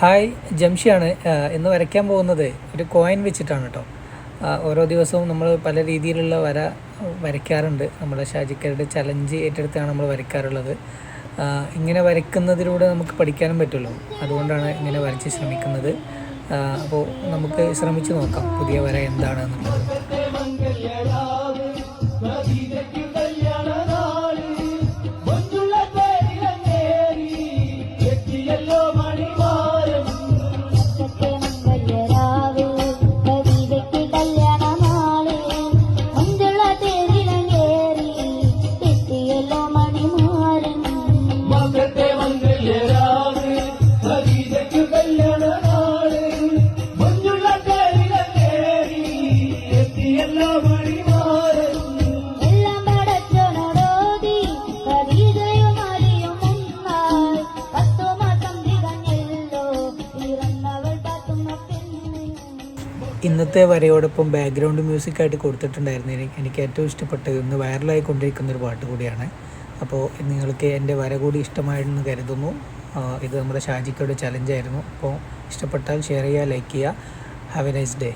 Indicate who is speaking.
Speaker 1: Hi, ജംഷിയാണ്. ഇന്ന് വരയ്ക്കാൻ പോകുന്നത് ഒരു കോയിൻ വെച്ചിട്ടാണ് കേട്ടോ. ഓരോ ദിവസവും നമ്മൾ പല രീതിയിലുള്ള വരയ്ക്കാറുണ്ട്. നമ്മുടെ ഷാജിക്കയുടെ ചലഞ്ച് ഏറ്റെടുത്താണ് നമ്മൾ വരയ്ക്കാറുള്ളത്. ഇങ്ങനെ വരയ്ക്കുന്നതിലൂടെ നമുക്ക് പഠിക്കാനും പറ്റുമല്ലോ, അതുകൊണ്ടാണ് ഇങ്ങനെ വരച്ച് ശ്രമിക്കുന്നത്. അപ്പോൾ നമുക്ക് ശ്രമിച്ച് നോക്കാം പുതിയ വര എന്താണെന്നുള്ളത്. ഇന്നത്തെ വരയോടൊപ്പം ബാക്ക്ഗ്രൗണ്ട് മ്യൂസിക്കായിട്ട് കൊടുത്തിട്ടുണ്ടായിരുന്നു. എനിക്ക് ഏറ്റവും ഇഷ്ടപ്പെട്ടത് ഇന്ന് വൈറലായിക്കൊണ്ടിരിക്കുന്നൊരു പാട്ട് കൂടിയാണ്. അപ്പോൾ നിങ്ങൾക്ക് എൻ്റെ വര കൂടി ഇഷ്ടമായെന്ന് കരുതുന്നു. ഇത് നമ്മുടെ ഷാജിക്കയുടെ ചലഞ്ചായിരുന്നു. അപ്പോൾ ഇഷ്ടപ്പെട്ടാൽ ഷെയർ ചെയ്യുക, ലൈക്ക് ചെയ്യുക. Have A nice day.